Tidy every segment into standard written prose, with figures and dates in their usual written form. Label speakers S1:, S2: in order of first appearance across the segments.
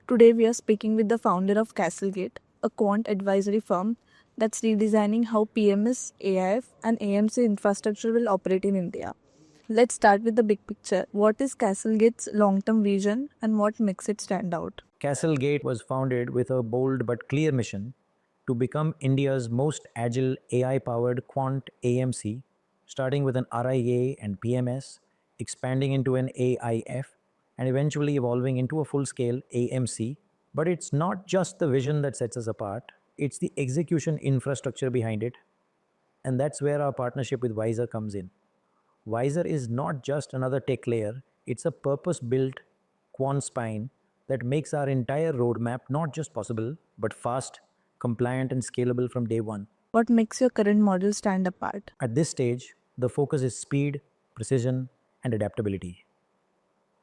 S1: Today we are speaking with the founder of CastleGate, a quant advisory firm that's redesigning how PMS, AIF, and AMC infrastructure will operate in India. Let's start with the big picture. What is CastleGate's long-term vision and what makes it stand out?
S2: CastleGate was founded with a bold but clear mission to become India's most agile AI-powered quant AMC, starting with an RIA and PMS, expanding into an AIF, and eventually evolving into a full-scale AMC. But it's not just the vision that sets us apart, it's the execution infrastructure behind it. And that's where our partnership with Wizzer comes in. Wizzer is not just another tech layer, it's a purpose built quant spine that makes our entire roadmap not just possible, but fast, compliant, and scalable from day one.
S1: What makes your current model stand apart?
S2: At this stage, the focus is speed, precision, and adaptability.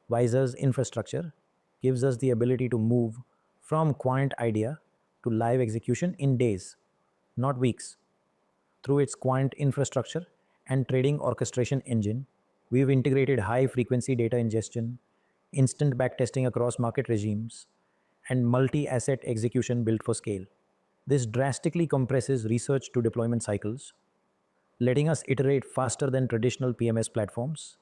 S2: Wizzer's infrastructure gives us the ability to move from quant idea to live execution in days, not weeks. Through its quant infrastructure and trading orchestration engine, we've integrated high-frequency data ingestion, instant backtesting across market regimes, and multi-asset execution built for scale. This drastically compresses research to deployment cycles, letting us iterate faster than traditional PMS platforms.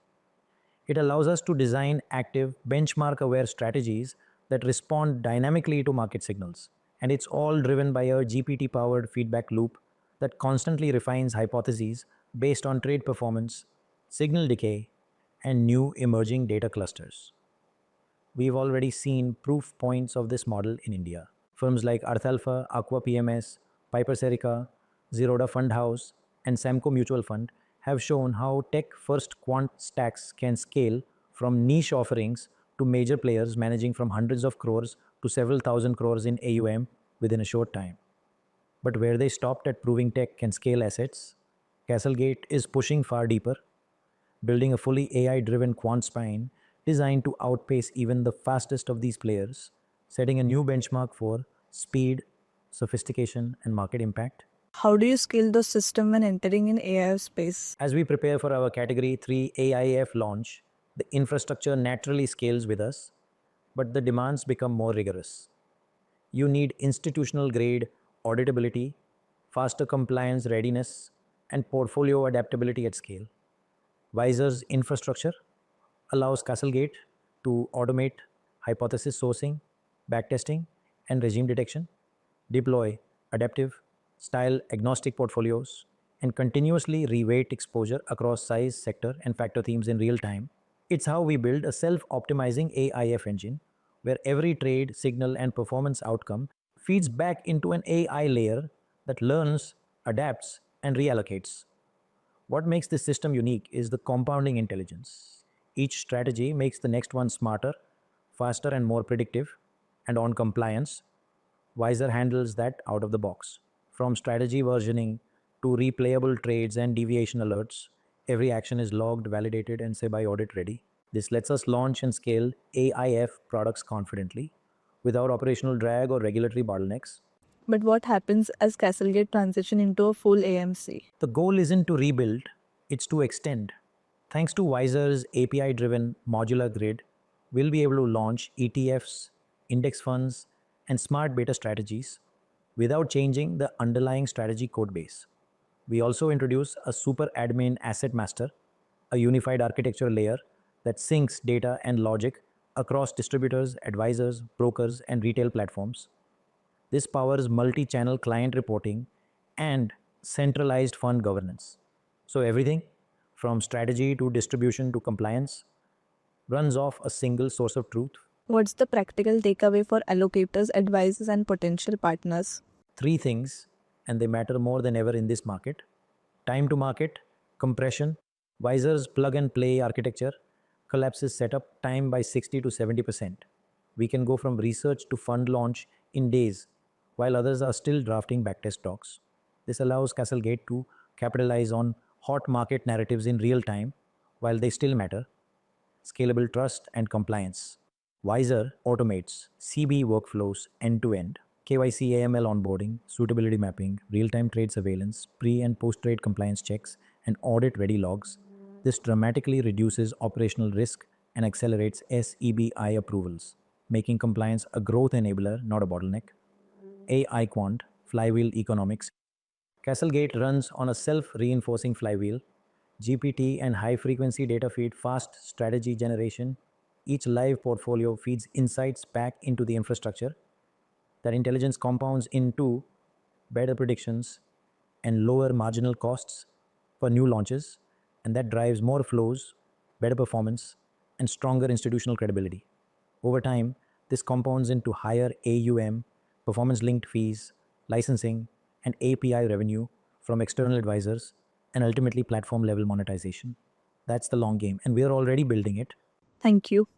S2: It allows us to design active, benchmark-aware strategies that respond dynamically to market signals. And it's all driven by a GPT-powered feedback loop that constantly refines hypotheses based on trade performance, signal decay, and new emerging data clusters. We've already seen proof points of this model in India. Firms like Arthalfa, Aqua PMS, Piper Serica, Zerodha Fund House, and Samco Mutual Fund have shown how tech-first quant stacks can scale from niche offerings to major players managing from hundreds of crores to several thousand crores in AUM within a short time. But where they stopped at proving tech can scale assets, CastleGate is pushing far deeper, building a fully AI-driven quant spine designed to outpace even the fastest of these players, setting a new benchmark for speed, sophistication, and market impact.
S1: How do you scale the system when entering in AIF space?
S2: As we prepare for our Category 3 AIF launch, the infrastructure naturally scales with us, but the demands become more rigorous. You need institutional grade auditability, faster compliance readiness, and portfolio adaptability at scale. Wizzer's infrastructure allows CastleGate to automate hypothesis sourcing, backtesting, and regime detection, deploy adaptive, style agnostic portfolios, and continuously reweight exposure across size, sector, and factor themes in real time. It's how we build a self-optimizing AIF engine where every trade, signal, and performance outcome feeds back into an AI layer that learns, adapts, and reallocates. What makes this system unique is the compounding intelligence. Each strategy makes the next one smarter, faster, and more predictive. And on compliance, Wizzer handles that out of the box. From strategy versioning to replayable trades and deviation alerts, every action is logged, validated, and SEBI audit ready. This lets us launch and scale AIF products confidently without operational drag or regulatory bottlenecks.
S1: But what happens as CastleGate transition into a full AMC?
S2: The goal isn't to rebuild, it's to extend. Thanks to Wizzer's API-driven modular grid, we'll be able to launch ETFs, index funds, and smart beta strategies without changing the underlying strategy codebase. We also introduce a super admin asset master, a unified architecture layer that syncs data and logic across distributors, advisors, brokers, and retail platforms. This powers multi-channel client reporting and centralized fund governance. So everything from strategy to distribution to compliance runs off a single source of truth.
S1: What's the practical takeaway for allocators, advisors, and potential partners?
S2: Three things, and they matter more than ever in this market. Time to market, compression, Wizzer's plug-and-play architecture collapses setup time by 60 to 70%. We can go from research to fund launch in days, while others are still drafting backtest docs. This allows CastleGate to capitalize on hot market narratives in real time while they still matter. Scalable trust and compliance. Wizzer automates CB workflows end-to-end. KYC AML onboarding, suitability mapping, real-time trade surveillance, pre- and post-trade compliance checks, and audit-ready logs. This dramatically reduces operational risk and accelerates SEBI approvals. making compliance a growth enabler, not a bottleneck. AI Quant, flywheel economics. CastleGate runs on a self reinforcing flywheel. GPT and high frequency data feed fast strategy generation. Each live portfolio feeds insights back into the infrastructure. That intelligence compounds into better predictions and lower marginal costs for new launches, and that drives more flows, better performance, and stronger institutional credibility. Over time, this compounds into higher AUM, performance linked fees, licensing, and API revenue from external advisors, and ultimately platform level monetization. That's the long game, and we are already building it.
S1: Thank you.